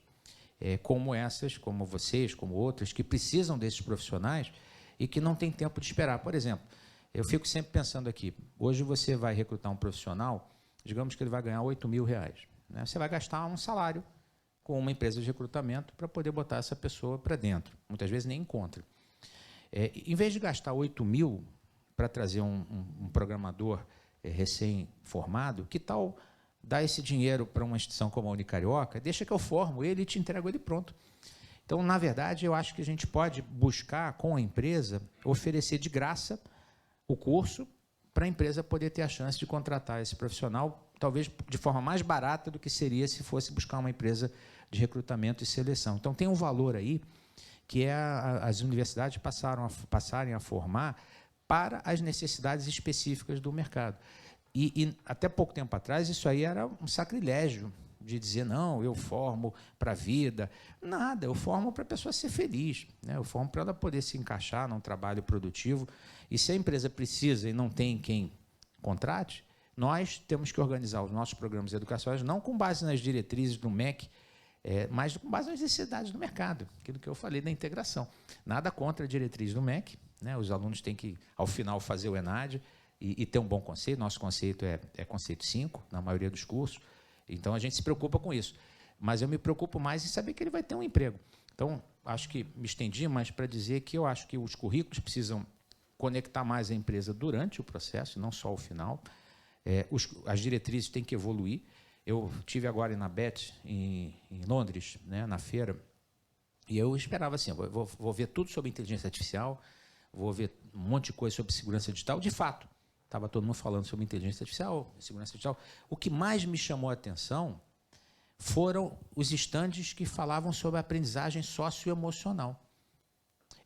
como essas, como vocês, como outras, que precisam desses profissionais e que não tem tempo de esperar. Por exemplo, eu fico sempre pensando aqui, hoje você vai recrutar um profissional, digamos que ele vai ganhar R$8.000, né? Você vai gastar um salário com uma empresa de recrutamento para poder botar essa pessoa para dentro. Muitas vezes nem encontra. Em vez de gastar 8 mil para trazer um programador recém-formado, que tal dar esse dinheiro para uma instituição como a Unicarioca? Deixa que eu formo ele e te entrego ele pronto. Então, na verdade, eu acho que a gente pode buscar, com a empresa, oferecer de graça o curso para a empresa poder ter a chance de contratar esse profissional, talvez de forma mais barata do que seria se fosse buscar uma empresa de recrutamento e seleção. Então, tem um valor aí que é as universidades passarem a formar para as necessidades específicas do mercado. E até pouco tempo atrás, isso aí era um sacrilégio, de dizer, não, eu formo para a vida. Nada, eu formo para a pessoa ser feliz, né? Eu formo para ela poder se encaixar num trabalho produtivo. E se a empresa precisa e não tem quem contrate, nós temos que organizar os nossos programas educacionais não com base nas diretrizes do MEC, mas com base nas necessidades do mercado, aquilo que eu falei da integração. Nada contra a diretriz do MEC, né? Os alunos têm que, ao final, fazer o ENAD e ter um bom conceito. Nosso conceito é conceito 5, na maioria dos cursos. Então, a gente se preocupa com isso. Mas eu me preocupo mais em saber que ele vai ter um emprego. Então, acho que me estendi, mas para dizer que eu acho que os currículos precisam conectar mais a empresa durante o processo, não só ao final. As diretrizes têm que evoluir. Eu tive agora na BET, em Londres, né, na feira, e eu esperava assim, vou ver tudo sobre inteligência artificial, vou ver um monte de coisa sobre segurança digital. De fato, estava todo mundo falando sobre inteligência artificial, segurança digital. O que mais me chamou a atenção foram os estandes que falavam sobre a aprendizagem socioemocional.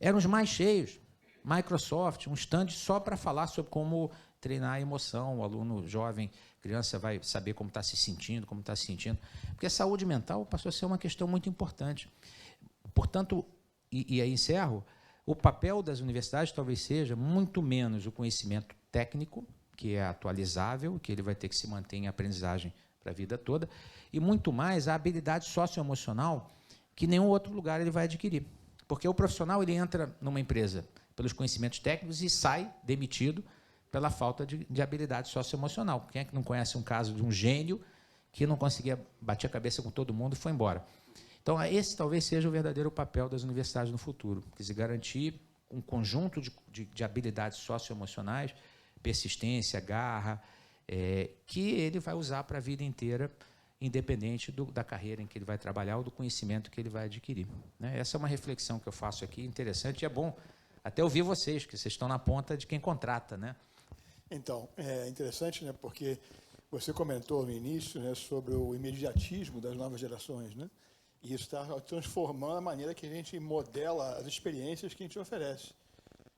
Eram os mais cheios. Microsoft, um stand só para falar sobre como treinar a emoção. O aluno jovem, criança, vai saber como está se sentindo, como está se sentindo. Porque a saúde mental passou a ser uma questão muito importante. Portanto, e aí encerro, o papel das universidades talvez seja muito menos o conhecimento técnico, que é atualizável, que ele vai ter que se manter em aprendizagem para a vida toda, e muito mais a habilidade socioemocional que nenhum outro lugar ele vai adquirir. Porque o profissional ele entra numa empresa pelos conhecimentos técnicos e sai demitido pela falta de habilidade socioemocional. Quem é que não conhece um caso de um gênio que não conseguia bater a cabeça com todo mundo e foi embora? Então, esse talvez seja o verdadeiro papel das universidades no futuro, quer dizer, garantir um conjunto de habilidades socioemocionais, persistência, garra, que ele vai usar para a vida inteira, independente da carreira em que ele vai trabalhar ou do conhecimento que ele vai adquirir, né? Essa é uma reflexão que eu faço aqui, interessante, e é bom até ouvir vocês, que vocês estão na ponta de quem contrata, né?
Então, é interessante, né, porque você comentou no início, né, sobre o imediatismo das novas gerações, né? E isso está transformando a maneira que a gente modela as experiências que a gente oferece.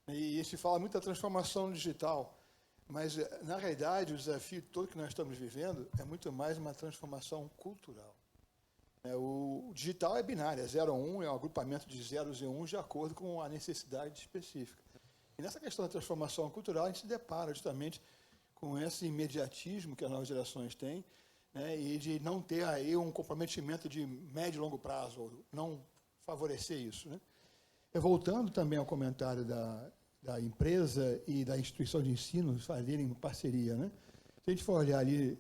E se fala muito da transformação digital, mas, na realidade, o desafio todo que nós estamos vivendo é muito mais uma transformação cultural. O digital é binário, é 0 ou 1, é um agrupamento de zeros e uns de acordo com a necessidade específica. E nessa questão da transformação cultural, a gente se depara justamente com esse imediatismo que as novas gerações têm, né, e de não ter aí um comprometimento de médio e longo prazo, ou não favorecer isso, né? Voltando também ao comentário da empresa e da instituição de ensino fazerem parceria, né? Se a gente for olhar ali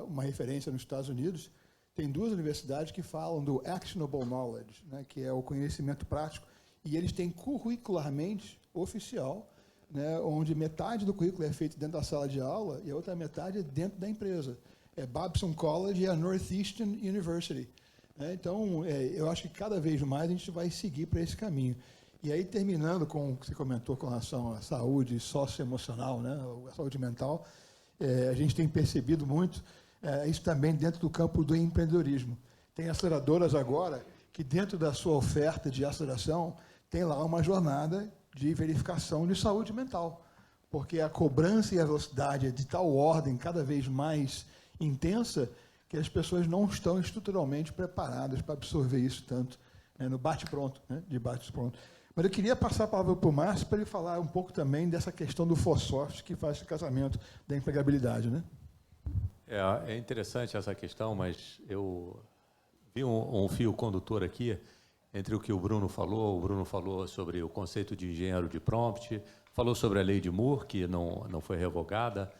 uma referência nos Estados Unidos, tem 2 universidades que falam do actionable knowledge, né, que é o conhecimento prático, e eles têm curricularmente oficial, né, onde metade do currículo é feito dentro da sala de aula e a outra metade é dentro da empresa. É Babson College e a Northeastern University. Então, eu acho que cada vez mais a gente vai seguir para esse caminho. E aí, terminando com o que você comentou com relação à saúde socioemocional, né, a saúde mental, a gente tem percebido muito isso também dentro do campo do empreendedorismo. Tem aceleradoras agora que, dentro da sua oferta de aceleração, tem lá uma jornada de verificação de saúde mental, porque a cobrança e a velocidade é de tal ordem, cada vez mais intensa, que as pessoas não estão estruturalmente preparadas para absorver isso tanto, né, no bate-pronto, né, de bate-pronto. Mas eu queria passar a palavra para o Márcio para ele falar um pouco também dessa questão do ForSoft, que faz esse casamento da empregabilidade, né?
É interessante essa questão, mas eu vi um fio condutor aqui entre o que o Bruno falou sobre o conceito de engenheiro de prompt, falou sobre a lei de Moore, que não foi revogada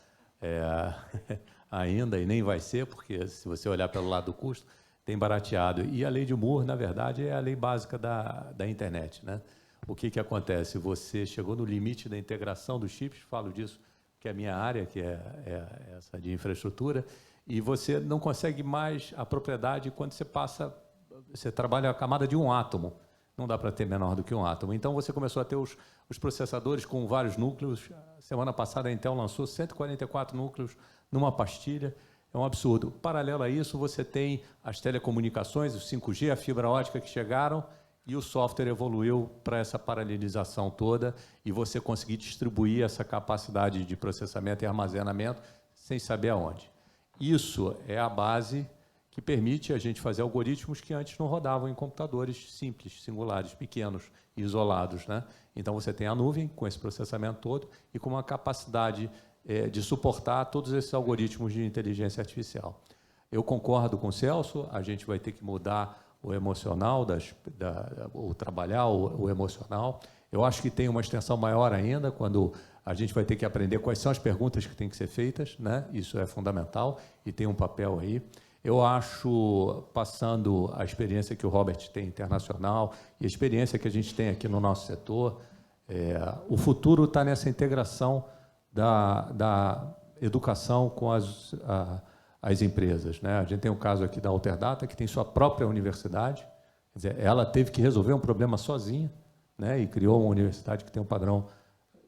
ainda e nem vai ser, porque se você olhar pelo lado do custo, tem barateado. E a lei de Moore, na verdade, é a lei básica da internet, né? O que acontece? Você chegou no limite da integração dos chips, falo disso, que é a minha área, que é essa de infraestrutura, e você não consegue mais a propriedade quando você trabalha a camada de um átomo, não dá para ter menor do que um átomo. Então, você começou a ter os processadores com vários núcleos. Semana passada, a Intel lançou 144 núcleos numa pastilha. É um absurdo. Paralelo a isso, você tem as telecomunicações, o 5G, a fibra ótica que chegaram, e o software evoluiu para essa paralelização toda e você conseguir distribuir essa capacidade de processamento e armazenamento sem saber aonde. Isso é a base que permite a gente fazer algoritmos que antes não rodavam em computadores simples, singulares, pequenos, isolados, né? Então, você tem a nuvem com esse processamento todo e com uma capacidade de suportar todos esses algoritmos de inteligência artificial. Eu concordo com o Celso, a gente vai ter que mudar o emocional, ou trabalhar o emocional. Eu acho que tem uma extensão maior ainda, quando a gente vai ter que aprender quais são as perguntas que têm que ser feitas, né? Isso é fundamental e tem um papel aí. Eu acho, passando a experiência que o Robert tem internacional e a experiência que a gente tem aqui no nosso setor, o futuro está nessa integração da educação com as empresas, né? A gente tem o caso aqui da Alterdata, que tem sua própria universidade. Quer dizer, ela teve que resolver um problema sozinha, né? E criou uma universidade que tem um padrão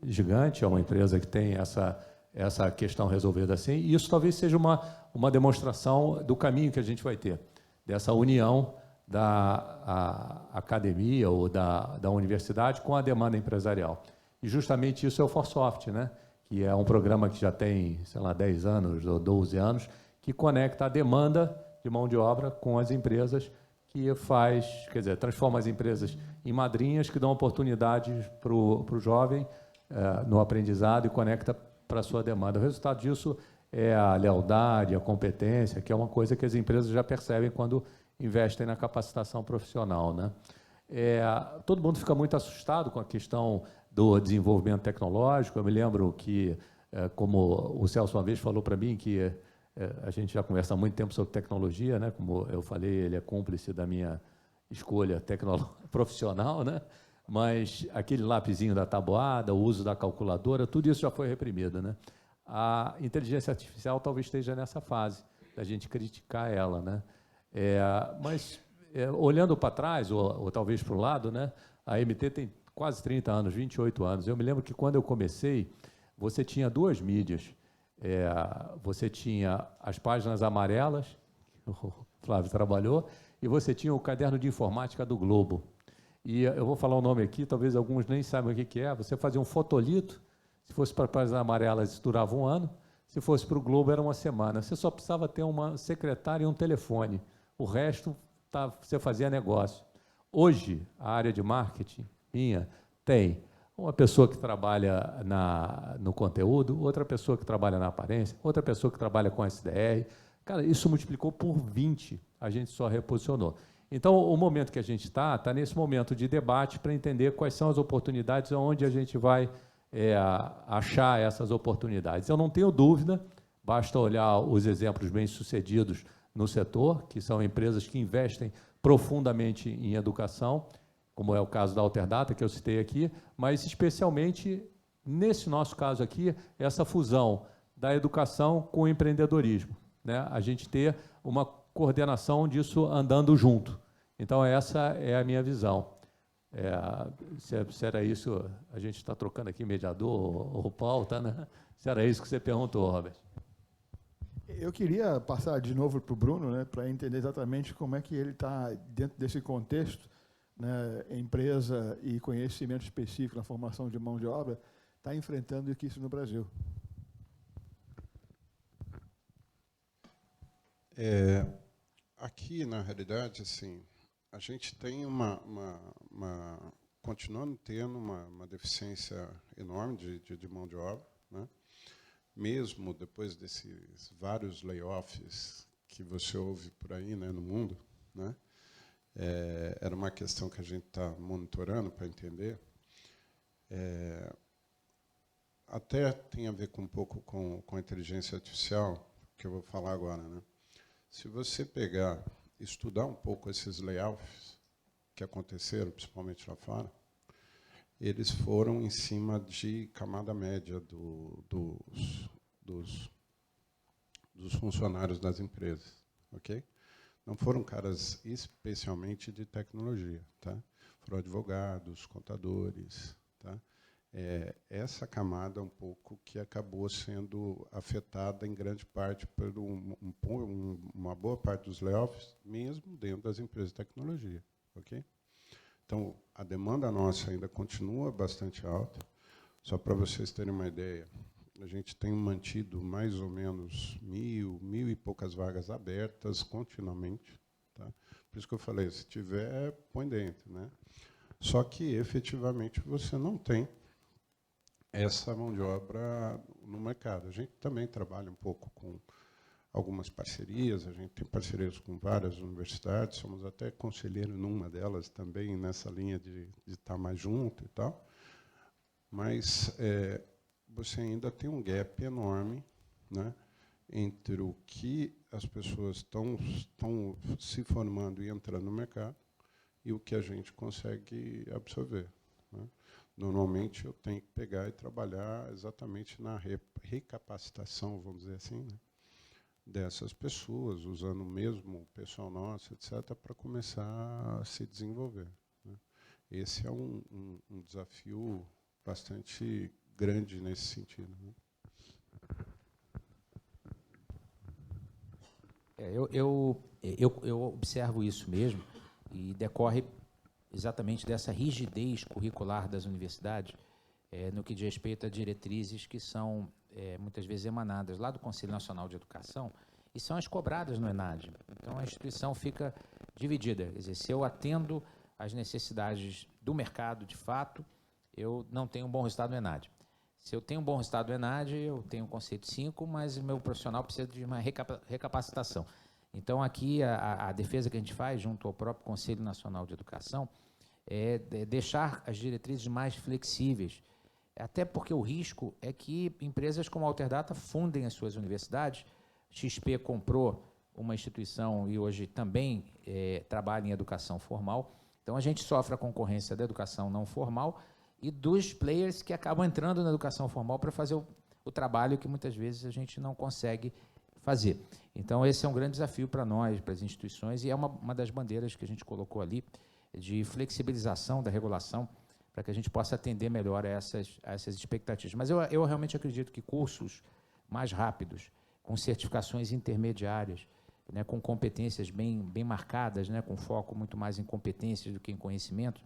gigante, é uma empresa que tem essa questão resolvida assim, e isso talvez seja uma demonstração do caminho que a gente vai ter, dessa união da academia ou da universidade com a demanda empresarial. E justamente isso é o ForSoft, né? Que é um programa que já tem, sei lá, 10 anos ou 12 anos, que conecta a demanda de mão de obra com as empresas, que faz, quer dizer, transforma as empresas em madrinhas que dão oportunidades para o jovem no aprendizado e conecta para a sua demanda. O resultado disso é a lealdade, a competência, que é uma coisa que as empresas já percebem quando investem na capacitação profissional, né? Todo mundo fica muito assustado com a questão do desenvolvimento tecnológico. Eu me lembro que, como o Celso uma vez falou para mim, que a gente já conversa há muito tempo sobre tecnologia, né? Como eu falei, ele é cúmplice da minha escolha profissional, né? Mas aquele lapisinho da tabuada, o uso da calculadora, tudo isso já foi reprimido, né? A inteligência artificial talvez esteja nessa fase da gente criticar ela, né? Mas, olhando para trás, ou talvez para o lado, né? A MT tem quase 30 anos, 28 anos. Eu me lembro que, quando eu comecei, você tinha duas mídias. Você tinha as páginas amarelas, que o Flávio trabalhou, e você tinha o caderno de informática do Globo. E eu vou falar o nome aqui, talvez alguns nem saibam o que é. Você fazia um fotolito, se fosse para páginas amarelas, isso durava 1 ano, se fosse para o Globo, era 1 semana. Você só precisava ter uma secretária e um telefone. O resto, você fazia negócio. Hoje, a área de marketing minha tem uma pessoa que trabalha no conteúdo, outra pessoa que trabalha na aparência, outra pessoa que trabalha com SDR. Cara, isso multiplicou por 20, a gente só reposicionou. Então, o momento que a gente está nesse momento de debate para entender quais são as oportunidades, onde a gente vai achar essas oportunidades. Eu não tenho dúvida, basta olhar os exemplos bem-sucedidos no setor, que são empresas que investem profundamente em educação, como é o caso da Alterdata, que eu citei aqui, mas especialmente, nesse nosso caso aqui, essa fusão da educação com o empreendedorismo, né? A gente ter uma coordenação disso andando junto. Então, essa é a minha visão. Se era isso, a gente está trocando aqui mediador ou pauta, né? Se era isso que você perguntou, Robert.
Eu queria passar de novo para o Bruno, né, para entender exatamente como é que ele está, dentro desse contexto, né, empresa e conhecimento específico na formação de mão de obra, está enfrentando isso no Brasil.
Aqui, na realidade, assim, a gente tem continuando tendo uma deficiência enorme de mão de obra, né? Mesmo depois desses vários layoffs que você ouve por aí, né, no mundo, né? Era uma questão que a gente está monitorando para entender. Até tem a ver um pouco com a inteligência artificial, que eu vou falar agora, né? Se você pegar, estudar um pouco esses layoffs que aconteceram, principalmente lá fora, eles foram em cima de camada média dos funcionários das empresas, ok? não foram caras especialmente de tecnologia, tá? Foram advogados, contadores, tá? Essa camada um pouco que acabou sendo afetada em grande parte por uma boa parte dos layoffs, mesmo dentro das empresas de tecnologia, ok? Então, a demanda nossa ainda continua bastante alta. Só para vocês terem uma ideia, a gente tem mantido mais ou menos 1.000 e poucas vagas abertas continuamente, tá? Por isso que eu falei, se tiver, põe dentro, né? Só que, efetivamente, você não tem essa mão de obra no mercado. A gente também trabalha um pouco com algumas parcerias, a gente tem parcerias com várias universidades, somos até conselheiro numa delas também, nessa linha de estar mais junto e tal, mas você ainda tem um gap enorme, né, entre o que as pessoas estão se formando e entrando no mercado e o que a gente consegue absorver, né? Normalmente, eu tenho que pegar e trabalhar exatamente na recapacitação, vamos dizer assim, né, dessas pessoas, usando o mesmo pessoal nosso, etc., para começar a se desenvolver, né? Esse é um desafio bastante grande nesse sentido, né?
Eu observo isso mesmo, e decorre exatamente dessa rigidez curricular das universidades, no que diz respeito a diretrizes que são, muitas vezes, emanadas lá do Conselho Nacional de Educação e são as cobradas no ENAD. Então, a instituição fica dividida. Quer dizer, se eu atendo às necessidades do mercado, de fato, eu não tenho um bom resultado no ENAD. Se eu tenho um bom resultado no ENAD, eu tenho um conceito 5, mas o meu profissional precisa de uma recapacitação. Então, aqui, a defesa que a gente faz, junto ao próprio Conselho Nacional de Educação, é deixar as diretrizes mais flexíveis, até porque o risco é que empresas como a Alterdata fundem as suas universidades. XP comprou uma instituição e hoje também trabalha em educação formal. Então, a gente sofre a concorrência da educação não formal e dos players que acabam entrando na educação formal para fazer o trabalho que muitas vezes a gente não consegue fazer. Então, esse é um grande desafio para nós, para as instituições, e é uma das bandeiras que a gente colocou ali, de flexibilização da regulação, para que a gente possa atender melhor a essas expectativas. Mas eu realmente acredito que cursos mais rápidos, com certificações intermediárias, né, com competências bem marcadas, né, com foco muito mais em competências do que em conhecimento,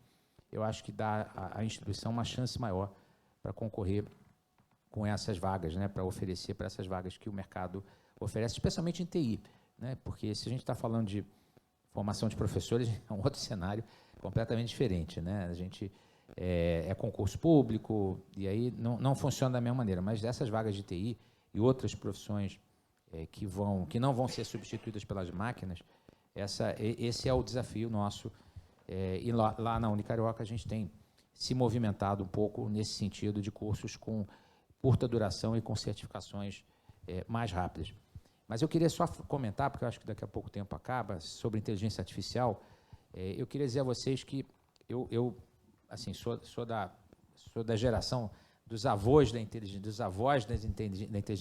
eu acho que dá à instituição uma chance maior para concorrer com essas vagas, né, para oferecer para essas vagas que o mercado oferece, especialmente em TI, né, porque se a gente está falando de formação de professores, é um outro cenário completamente diferente, né? A gente é concurso público e aí não funciona da mesma maneira, mas essas vagas de TI e outras profissões que não vão ser substituídas pelas máquinas, esse é o desafio nosso, e lá na Unicarioca a gente tem se movimentado um pouco nesse sentido de cursos com curta duração e com certificações mais rápidas. Mas eu queria só comentar, porque eu acho que daqui a pouco tempo acaba, sobre inteligência artificial. Eu queria dizer a vocês que eu assim, sou da geração dos avós da inteligência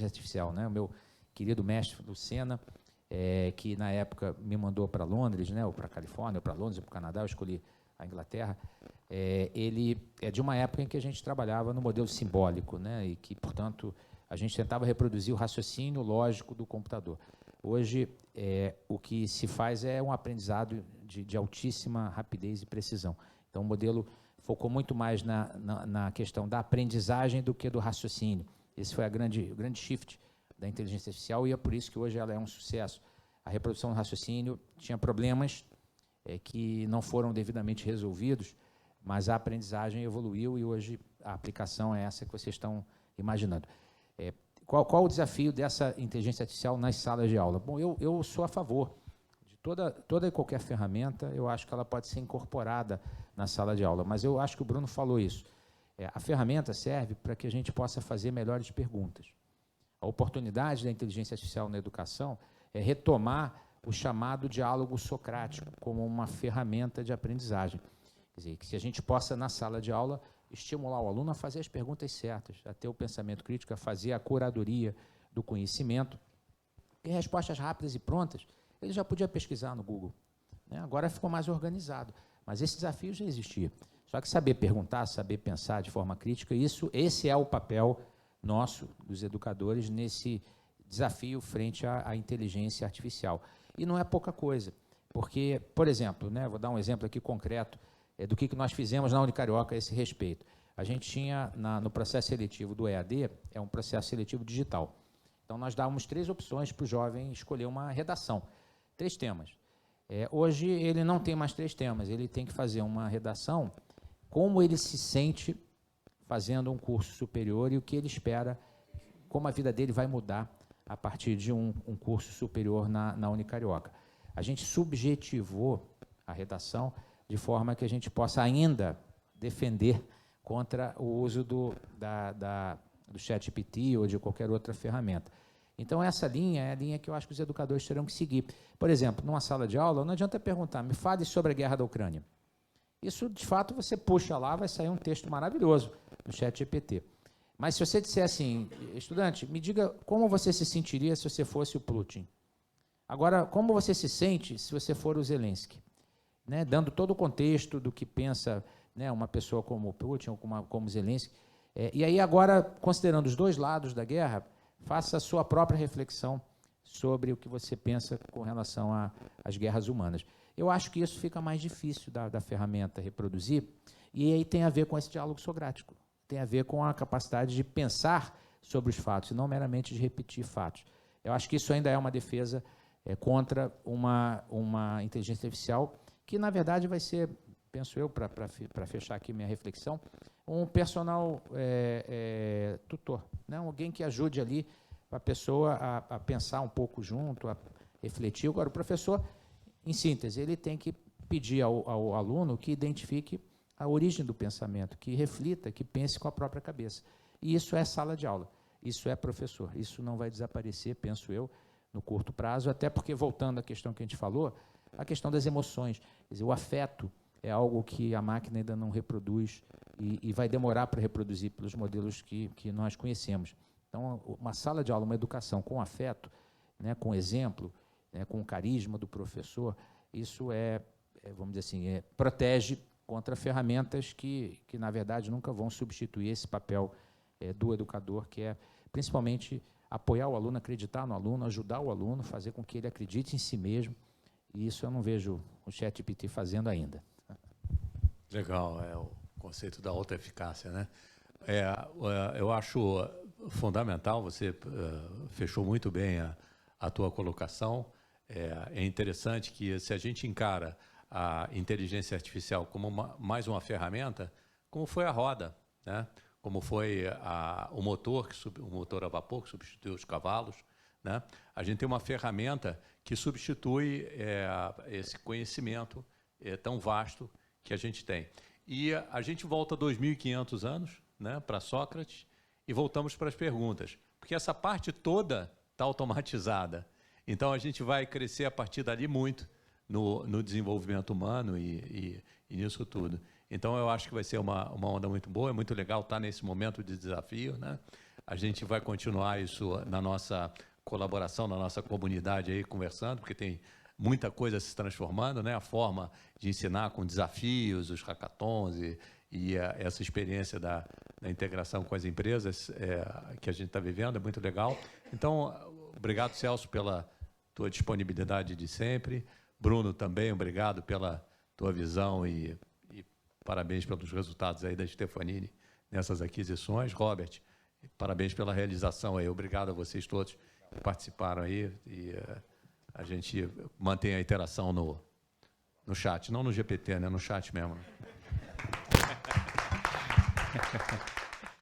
artificial, né? O meu querido mestre Lucena, que na época me mandou para Londres, né? Ou para a Califórnia, ou para Londres, ou para o Canadá, eu escolhi a Inglaterra. Ele é de uma época em que a gente trabalhava no modelo simbólico, né? E que, portanto, a gente tentava reproduzir o raciocínio lógico do computador. Hoje, o que se faz é um aprendizado de altíssima rapidez e precisão. Então, o modelo focou muito mais na questão da aprendizagem do que do raciocínio. Esse foi o grande shift da inteligência artificial e é por isso que hoje ela é um sucesso. A reprodução do raciocínio tinha problemas que não foram devidamente resolvidos, mas a aprendizagem evoluiu e hoje a aplicação é essa que vocês estão imaginando. Qual o desafio dessa inteligência artificial nas salas de aula? Bom, eu sou a favor de toda e qualquer ferramenta, eu acho que ela pode ser incorporada na sala de aula, mas eu acho que o Bruno falou isso. A ferramenta serve para que a gente possa fazer melhores perguntas. A oportunidade da inteligência artificial na educação é retomar o chamado diálogo socrático como uma ferramenta de aprendizagem. Quer dizer, que se a gente possa, na sala de aula, estimular o aluno a fazer as perguntas certas, a ter o pensamento crítico, a fazer a curadoria do conhecimento. E respostas rápidas e prontas, ele já podia pesquisar no Google, né? Agora ficou mais organizado, mas esse desafio já existia. Só que saber perguntar, saber pensar de forma crítica, esse é o papel nosso, dos educadores, nesse desafio frente à inteligência artificial. E não é pouca coisa, porque, por exemplo, né, vou dar um exemplo aqui concreto do que nós fizemos na Unicarioca a esse respeito. A gente tinha, no processo seletivo do EAD, é um processo seletivo digital. Então, nós dávamos 3 opções para o jovem escolher uma redação, 3 temas. Hoje, ele não tem mais 3 temas, ele tem que fazer uma redação como ele se sente fazendo um curso superior e o que ele espera, como a vida dele vai mudar a partir de um curso superior na Unicarioca. A gente subjetivou a redação de forma que a gente possa ainda defender contra o uso do ChatGPT ou de qualquer outra ferramenta. Então, essa linha é a linha que eu acho que os educadores terão que seguir. Por exemplo, numa sala de aula, não adianta perguntar, me fale sobre a guerra da Ucrânia. Isso, de fato, você puxa lá, vai sair um texto maravilhoso no ChatGPT. Mas se você disser assim, estudante, me diga como você se sentiria se você fosse o Putin. Agora, como você se sente se você for o Zelensky? Né? Dando todo o contexto do que pensa, né, uma pessoa como o Putin ou como Zelensky. E aí, agora, considerando os 2 lados da guerra, faça a sua própria reflexão sobre o que você pensa com relação às guerras humanas. Eu acho que isso fica mais difícil da ferramenta reproduzir, e aí tem a ver com esse diálogo socrático, tem a ver com a capacidade de pensar sobre os fatos, e não meramente de repetir fatos. Eu acho que isso ainda é uma defesa contra uma inteligência artificial, que, na verdade, vai ser, penso eu, para fechar aqui minha reflexão, um personal tutor, né? Alguém que ajude ali a pessoa a pensar um pouco junto, a refletir. Agora, o professor, em síntese, ele tem que pedir ao aluno que identifique a origem do pensamento, que reflita, que pense com a própria cabeça. E isso é sala de aula, isso é professor, isso não vai desaparecer, penso eu, no curto prazo, até porque, voltando à questão que a gente falou, a questão das emoções, quer dizer, o afeto é algo que a máquina ainda não reproduz e vai demorar para reproduzir pelos modelos que nós conhecemos. Então, uma sala de aula, uma educação com afeto, né, com exemplo, né, com o carisma do professor, isso vamos dizer assim, protege contra ferramentas que, na verdade, nunca vão substituir esse papel do educador, que é, principalmente, apoiar o aluno, acreditar no aluno, ajudar o aluno, fazer com que ele acredite em si mesmo, e isso eu não vejo o ChatGPT fazendo ainda.
Legal, o conceito da autoeficácia, né? Eu acho fundamental, você fechou muito bem a tua colocação. É interessante que, se a gente encara a inteligência artificial como mais uma ferramenta, como foi a roda, né? Como foi o motor a vapor que substituiu os cavalos, né? A gente tem uma ferramenta que substitui esse conhecimento tão vasto que a gente tem. E a gente volta 2.500 anos, né, para Sócrates, e voltamos para as perguntas, porque essa parte toda está automatizada. Então, a gente vai crescer a partir dali muito no desenvolvimento humano e nisso tudo. Então, eu acho que vai ser uma onda muito boa, é muito legal estar nesse momento de desafio, né? A gente vai continuar isso na nossa colaboração, na nossa comunidade aí, conversando, porque tem muita coisa se transformando, né? A forma de ensinar com desafios, os hackathons e essa experiência da integração com as empresas que a gente está vivendo é muito legal. Então, obrigado, Celso, pela tua disponibilidade de sempre. Bruno, também, obrigado pela tua visão e parabéns pelos resultados aí da Stefanini nessas aquisições. Robert, parabéns pela realização aí. Obrigado a vocês todos que participaram aí e a gente mantém a interação no chat, não no GPT, né? No chat mesmo.